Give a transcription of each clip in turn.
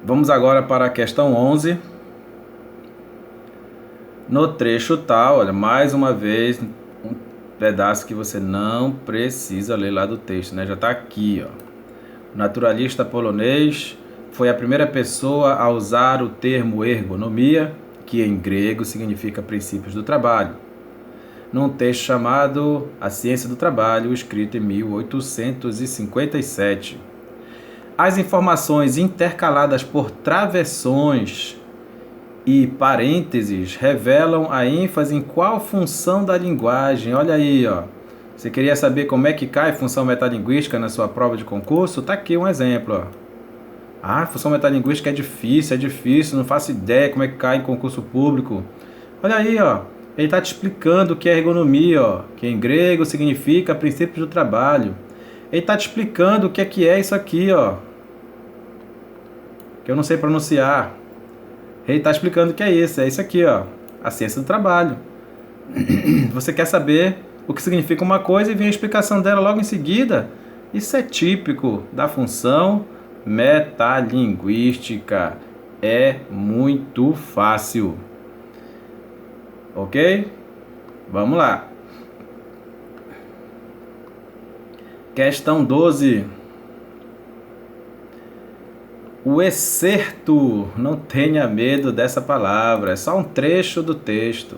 Vamos agora para a questão 11. No trecho tal, olha, mais uma vez, um pedaço que você não precisa ler lá do texto, né? Já está aqui, ó. O naturalista polonês foi a primeira pessoa a usar o termo ergonomia, que em grego significa princípios do trabalho, num texto chamado A Ciência do Trabalho, escrito em 1857. As informações intercaladas por travessões e parênteses revelam a ênfase em qual função da linguagem. Olha aí, ó. Você queria saber como é que cai função metalinguística na sua prova de concurso? Tá aqui um exemplo, ó. Ah, função metalinguística é difícil, não faço ideia como é que cai em concurso público. Olha aí, ó. Ele está te explicando o que é ergonomia, ó, que em grego significa princípios do trabalho. Ele está te explicando o que é isso aqui, ó, que eu não sei pronunciar. Ele está explicando o que é isso aqui, ó, a ciência do trabalho. Você quer saber o que significa uma coisa e vem a explicação dela logo em seguida? Isso é típico da função metalinguística. É muito fácil. Ok? Vamos lá. Questão 12. O excerto. Não tenha medo dessa palavra. É só um trecho do texto.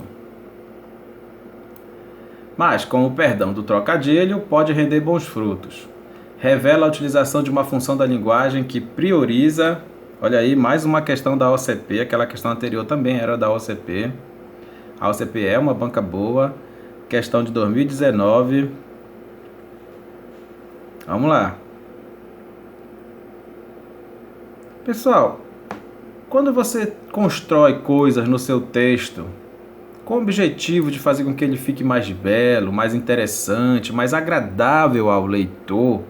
Mas, com o perdão do trocadilho, pode render bons frutos. Revela a utilização de uma função da linguagem que prioriza. Olha aí, mais uma questão da OCP. Aquela questão anterior também era da OCP. A OCP é uma banca boa. Questão de 2019. Vamos lá. Pessoal, quando você constrói coisas no seu texto com o objetivo de fazer com que ele fique mais belo, mais interessante, mais agradável ao leitor,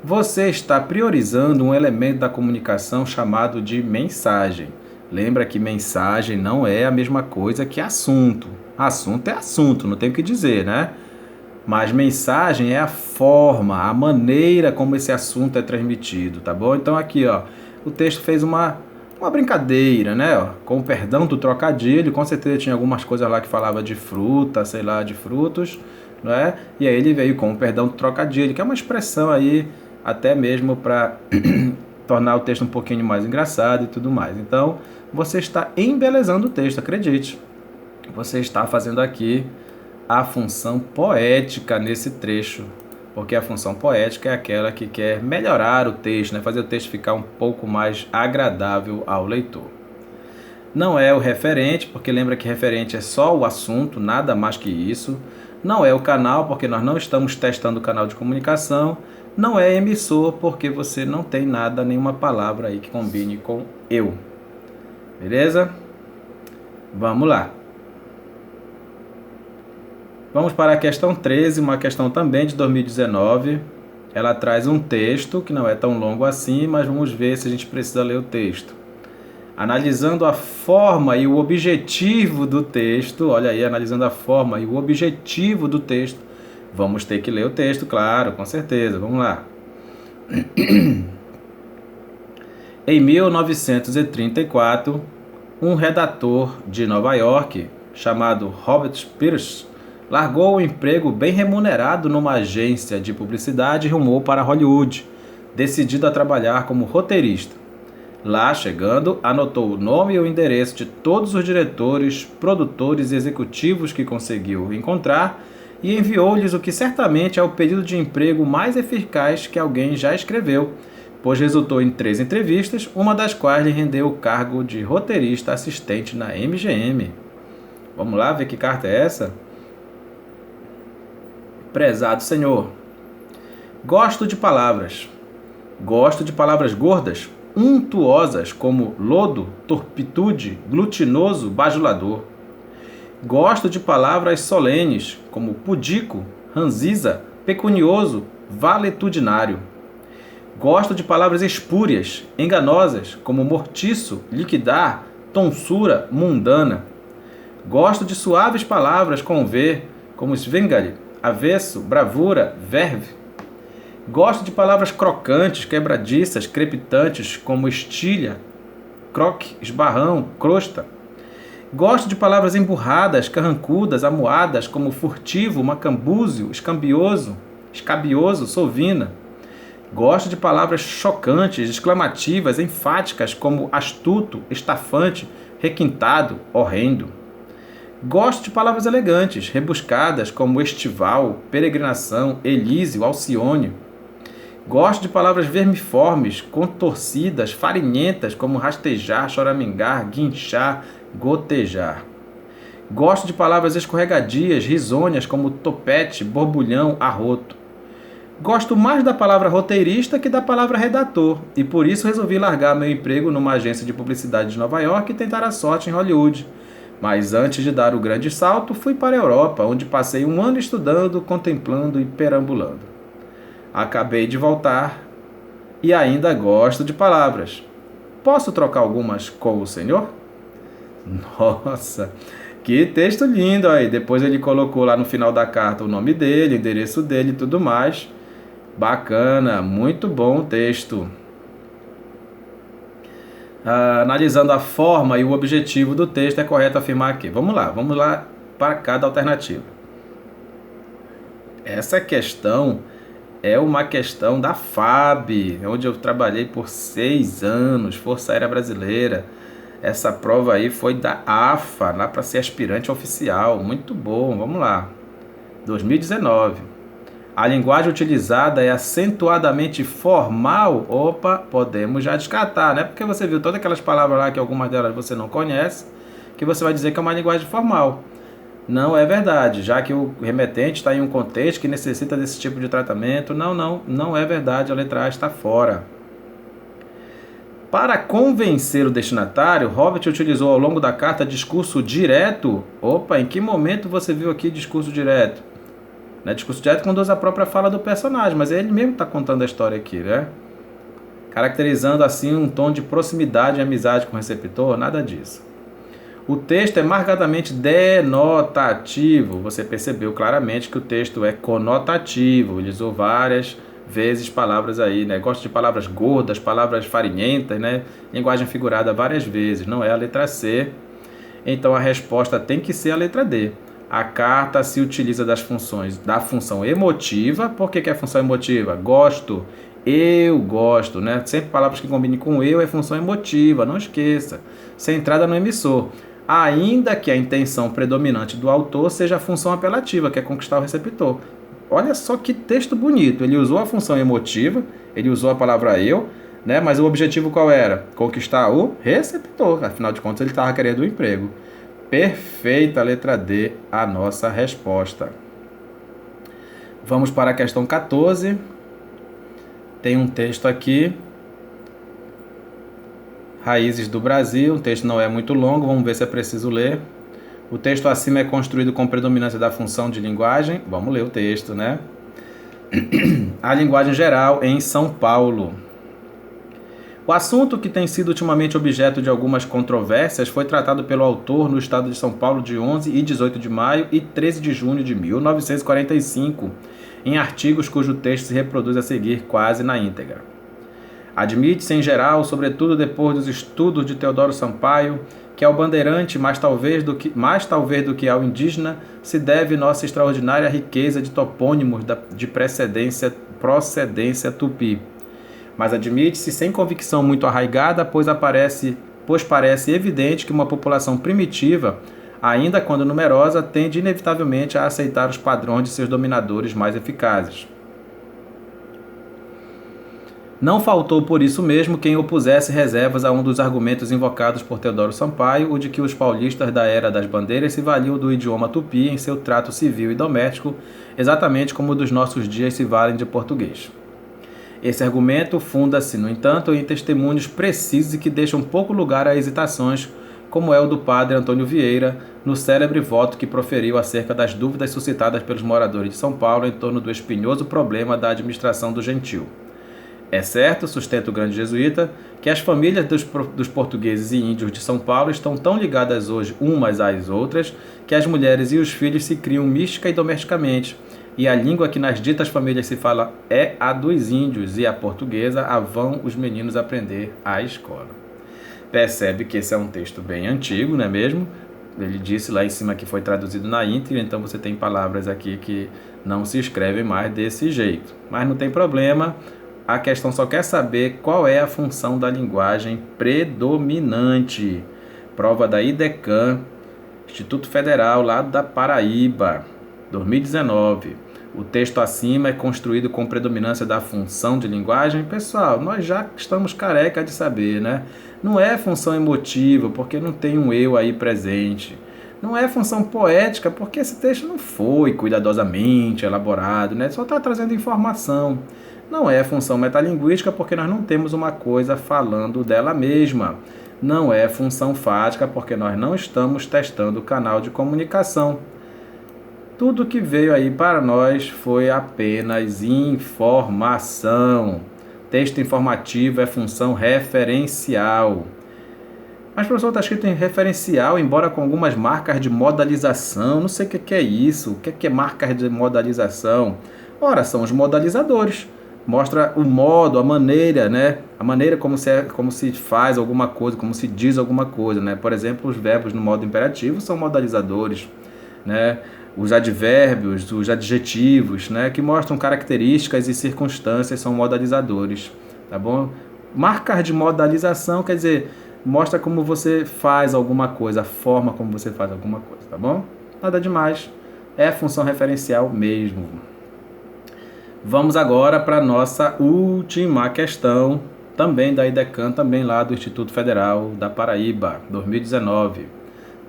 você está priorizando um elemento da comunicação chamado de mensagem. Lembra que mensagem não é a mesma coisa que assunto. Assunto é assunto, não tem o que dizer, né? Mas mensagem é a forma, a maneira como esse assunto é transmitido, tá bom? Então aqui, ó, o texto fez uma brincadeira, né? Ó, com o perdão do trocadilho, com certeza tinha algumas coisas lá que falava de fruta, sei lá, de frutos, não é? E aí ele veio com o perdão do trocadilho, que é uma expressão aí até mesmo para tornar o texto um pouquinho mais engraçado e tudo mais. Então, você está embelezando o texto, acredite. Você está fazendo aqui a função poética nesse trecho, porque a função poética é aquela que quer melhorar o texto, né? Fazer o texto ficar um pouco mais agradável ao leitor. Não é o referente, porque lembra que referente é só o assunto, nada mais que isso. Não é o canal, porque nós não estamos testando o canal de comunicação. Não é emissor, porque você não tem nada, nenhuma palavra aí que combine com eu. Beleza? Vamos lá. Vamos para a questão 13, uma questão também de 2019. Ela traz um texto que não é tão longo assim, mas vamos ver se a gente precisa ler o texto. Analisando a forma e o objetivo do texto, olha aí, analisando a forma e o objetivo do texto, vamos ter que ler o texto, claro, com certeza. Vamos lá. Em 1934, um redator de Nova York, chamado Robert Pierce, largou um emprego bem remunerado numa agência de publicidade e rumou para Hollywood, decidido a trabalhar como roteirista. Lá, chegando, anotou o nome e o endereço de todos os diretores, produtores e executivos que conseguiu encontrar e enviou-lhes o que certamente é o pedido de emprego mais eficaz que alguém já escreveu, pois resultou em 3 entrevistas, uma das quais lhe rendeu o cargo de roteirista assistente na MGM. Vamos lá ver que carta é essa? Prezado senhor, gosto de palavras gordas, untuosas como lodo, torpitude, glutinoso, bajulador. Gosto de palavras solenes como pudico, ranziza, pecunioso, valetudinário. Gosto de palavras espúrias, enganosas como mortiço, liquidar, tonsura, mundana. Gosto de suaves palavras com V, como svengali, avesso, bravura, verve. Gosto de palavras crocantes, quebradiças, crepitantes, como estilha, croque, esbarrão, crosta. Gosto de palavras emburradas, carrancudas, amuadas, como furtivo, macambúzio, escabioso, sovina. Gosto de palavras chocantes, exclamativas, enfáticas, como astuto, estafante, requintado, horrendo. Gosto de palavras elegantes, rebuscadas, como estival, peregrinação, elísio, alcione. Gosto de palavras vermiformes, contorcidas, farinhentas, como rastejar, choramingar, guinchar, gotejar. Gosto de palavras escorregadias, risonhas, como topete, borbulhão, arroto. Gosto mais da palavra roteirista que da palavra redator, e por isso resolvi largar meu emprego numa agência de publicidade de Nova York e tentar a sorte em Hollywood. Mas antes de dar o grande salto, fui para a Europa, onde passei um ano estudando, contemplando e perambulando. Acabei de voltar e ainda gosto de palavras. Posso trocar algumas com o senhor? Nossa, que texto lindo aí. Depois ele colocou lá no final da carta o nome dele, o endereço dele e tudo mais. Bacana, muito bom o texto. Analisando a forma e o objetivo do texto, é correto afirmar aqui. Vamos lá para cada alternativa. Essa questão é uma questão da FAB, onde eu trabalhei por 6 anos, Força Aérea Brasileira. Essa prova aí foi da AFA, lá para ser aspirante oficial. Muito bom, vamos lá. 2019. A linguagem utilizada é acentuadamente formal? Opa, podemos já descartar, né? Porque você viu todas aquelas palavras lá que algumas delas você não conhece, que você vai dizer que é uma linguagem formal. Não é verdade, já que o remetente está em um contexto que necessita desse tipo de tratamento. Não é verdade, a letra A está fora. Para convencer o destinatário, Robert utilizou ao longo da carta discurso direto. Opa, em que momento você viu aqui discurso direto? Não é discurso direto quando usa a própria fala do personagem, mas ele mesmo está contando a história aqui, né? Caracterizando assim um tom de proximidade e amizade com o receptor, nada disso. O texto é marcadamente denotativo. Você percebeu claramente que o texto é conotativo. Ele usou várias vezes palavras aí, né? Gosto de palavras gordas, palavras farinhentas, né? Linguagem figurada várias vezes. Não é a letra C. Então a resposta tem que ser a letra D. A carta se utiliza da função emotiva. Por que é a função emotiva? Gosto, eu gosto, né? Sempre palavras que combinem com eu é função emotiva, não esqueça. Centrada no emissor. Ainda que a intenção predominante do autor seja a função apelativa, que é conquistar o receptor. Olha só que texto bonito. Ele usou a função emotiva, ele usou a palavra eu, né? Mas o objetivo qual era? Conquistar o receptor. Afinal de contas, ele estava querendo um emprego. Perfeita, letra D, a nossa resposta. Vamos para a questão 14. Tem um texto aqui. Raízes do Brasil. O texto não é muito longo, vamos ver se é preciso ler. O texto acima é construído com predominância da função de linguagem. Vamos ler o texto, né? A linguagem geral em São Paulo. O assunto, que tem sido ultimamente objeto de algumas controvérsias, foi tratado pelo autor no estado de São Paulo de 11 e 18 de maio e 13 de junho de 1945, em artigos cujo texto se reproduz a seguir quase na íntegra. Admite-se em geral, sobretudo depois dos estudos de Teodoro Sampaio, que ao bandeirante, mais talvez do que ao indígena, se deve nossa extraordinária riqueza de topônimos de procedência tupi. Mas admite-se sem convicção muito arraigada, pois parece evidente que uma população primitiva, ainda quando numerosa, tende inevitavelmente a aceitar os padrões de seus dominadores mais eficazes. Não faltou por isso mesmo quem opusesse reservas a um dos argumentos invocados por Teodoro Sampaio, o de que os paulistas da Era das Bandeiras se valiam do idioma tupi em seu trato civil e doméstico, exatamente como dos nossos dias se valem de português. Esse argumento funda-se, no entanto, em testemunhos precisos e que deixam pouco lugar a hesitações, como é o do padre Antônio Vieira, no célebre voto que proferiu acerca das dúvidas suscitadas pelos moradores de São Paulo em torno do espinhoso problema da administração do gentil. É certo, sustenta o grande jesuíta, que as famílias dos portugueses e índios de São Paulo estão tão ligadas hoje umas às outras que as mulheres e os filhos se criam mística e domesticamente, e a língua que nas ditas famílias se fala é a dos índios, e a portuguesa a vão os meninos aprender à escola. Percebe que esse é um texto bem antigo, não é mesmo? Ele disse lá em cima que foi traduzido na íntegra, então você tem palavras aqui que não se escrevem mais desse jeito. Mas não tem problema, a questão só quer saber qual é a função da linguagem predominante. Prova da IDECAM, Instituto Federal, lá da Paraíba, 2019. O texto acima é construído com predominância da função de linguagem. Pessoal, nós já estamos careca de saber, né? Não é função emotiva, porque não tem um eu aí presente. Não é função poética, porque esse texto não foi cuidadosamente elaborado, né? Só está trazendo informação. Não é função metalinguística, porque nós não temos uma coisa falando dela mesma. Não é função fática, porque nós não estamos testando o canal de comunicação. Tudo que veio aí para nós foi apenas informação. Texto informativo é função referencial. Mas, professor, está escrito em referencial, embora com algumas marcas de modalização. Não sei o que é isso. O que é marcas de modalização? Ora, são os modalizadores. Mostra o modo, a maneira, né? A maneira como se faz alguma coisa, como se diz alguma coisa, né? Por exemplo, os verbos no modo imperativo são modalizadores, né? Os advérbios, os adjetivos, né? Que mostram características e circunstâncias são modalizadores, tá bom? Marcas de modalização quer dizer, mostra como você faz alguma coisa, a forma como você faz alguma coisa, tá bom? Nada demais, é função referencial mesmo. Vamos agora para a nossa última questão, também da IDECAM, também lá do Instituto Federal da Paraíba, 2019.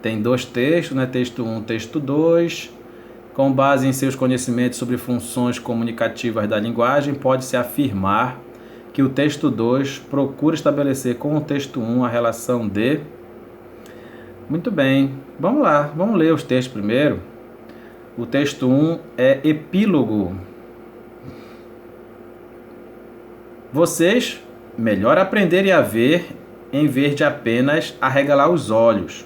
Tem dois textos, né? Texto 1, texto 2. Com base em seus conhecimentos sobre funções comunicativas da linguagem, pode-se afirmar que o texto 2 procura estabelecer com o texto 1 a relação de... Muito bem, vamos lá, vamos ler os textos primeiro. O texto 1 é epílogo. Vocês, melhor aprenderem a ver em vez de apenas arregalar os olhos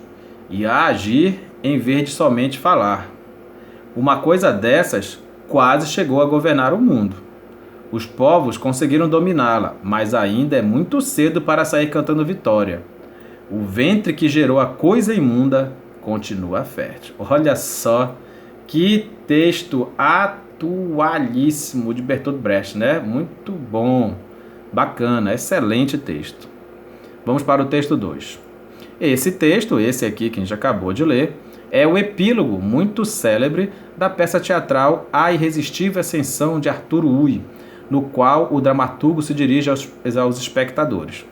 e a agir em vez de somente falar. Uma coisa dessas quase chegou a governar o mundo. Os povos conseguiram dominá-la, mas ainda é muito cedo para sair cantando vitória. O ventre que gerou a coisa imunda continua fértil. Olha só que texto atualíssimo de Bertolt Brecht, né? Muito bom, bacana, excelente texto. Vamos para o texto 2. Esse texto, esse aqui que a gente acabou de ler, é o epílogo muito célebre da peça teatral A Irresistível Ascensão de Arthur Uy, no qual o dramaturgo se dirige aos espectadores.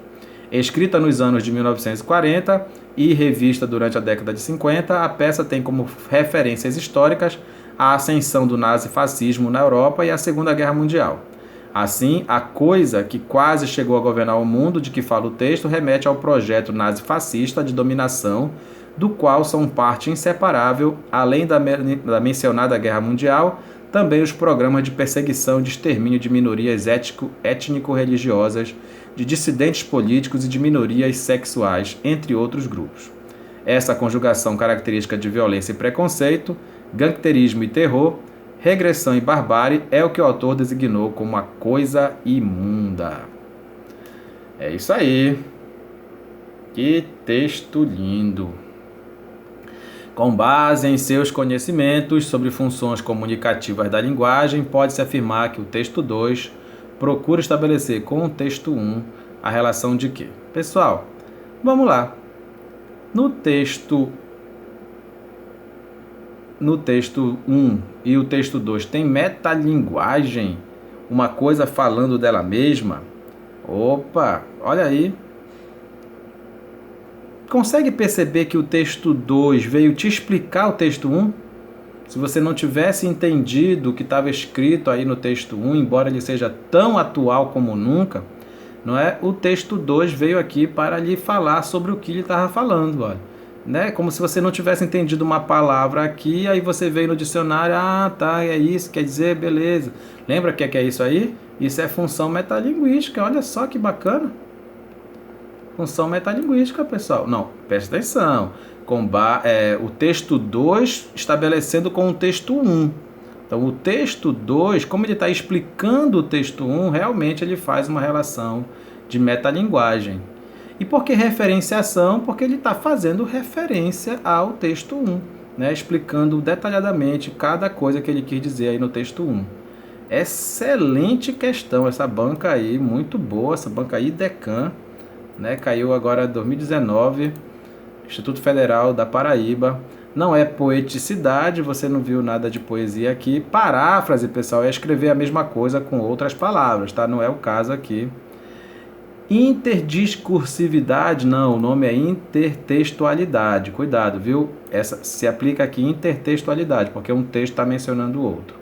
Escrita nos anos de 1940 e revista durante a década de 50, a peça tem como referências históricas a ascensão do nazifascismo na Europa e a Segunda Guerra Mundial. Assim, a coisa que quase chegou a governar o mundo de que fala o texto remete ao projeto nazifascista de dominação, do qual são parte inseparável, além da mencionada Guerra Mundial, também os programas de perseguição e de extermínio de minorias étnico-religiosas, de dissidentes políticos e de minorias sexuais, entre outros grupos. Essa conjugação característica de violência e preconceito, gangsterismo e terror, regressão e barbárie é o que o autor designou como a coisa imunda. É isso aí. Que texto lindo. Com base em seus conhecimentos sobre funções comunicativas da linguagem, pode-se afirmar que o texto 2 procura estabelecer com o texto 1 a relação de quê? Pessoal, vamos lá. No texto 1 e o texto 2 tem metalinguagem, uma coisa falando dela mesma? Opa, olha aí. Consegue perceber que o texto 2 veio te explicar o texto 1? Se você não tivesse entendido o que estava escrito aí no texto 1, embora ele seja tão atual como nunca, não é? O texto 2 veio aqui para lhe falar sobre o que ele estava falando, olha. Né? Como se você não tivesse entendido uma palavra aqui, aí você veio no dicionário, tá, é isso, quer dizer, beleza. Lembra o que é isso aí? Isso é função metalinguística, olha só que bacana. Função metalinguística, pessoal. Não, presta atenção. O texto 2 estabelecendo com o texto 1. Então, o texto 2, como ele está explicando o texto 1, realmente ele faz uma relação de metalinguagem. E por que referenciação? Porque ele está fazendo referência ao texto 1, né? Explicando detalhadamente cada coisa que ele quis dizer aí no texto 1. Excelente questão essa banca aí, muito boa, essa banca aí, IDECAM, né? Caiu agora em 2019, Instituto Federal da Paraíba. Não é poeticidade, você não viu nada de poesia aqui. Paráfrase, pessoal, é escrever a mesma coisa com outras palavras, tá? Não é o caso aqui. Interdiscursividade, não, o nome é intertextualidade. Cuidado, viu? Essa se aplica aqui intertextualidade, porque um texto está mencionando o outro.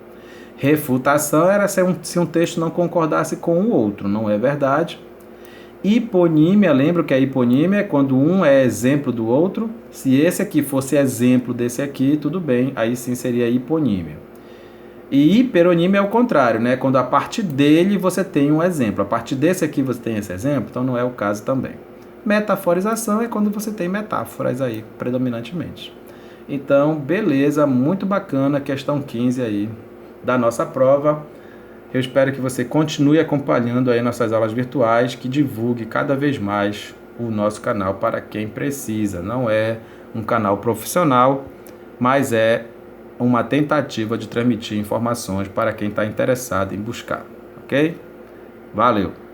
Refutação era se um texto não concordasse com o outro, não é verdade? Hiponímia, lembra que a hiponímia é quando um é exemplo do outro. Se esse aqui fosse exemplo desse aqui, tudo bem, aí sim seria hiponímia. E hiperonímia é o contrário, né? Quando a partir dele você tem um exemplo. A partir desse aqui você tem esse exemplo, então não é o caso também. Metaforização é quando você tem metáforas aí, predominantemente. Então, beleza, muito bacana, questão 15 aí da nossa prova. Eu espero que você continue acompanhando aí nossas aulas virtuais, que divulgue cada vez mais o nosso canal para quem precisa. Não é um canal profissional, mas é uma tentativa de transmitir informações para quem está interessado em buscar, ok? Valeu!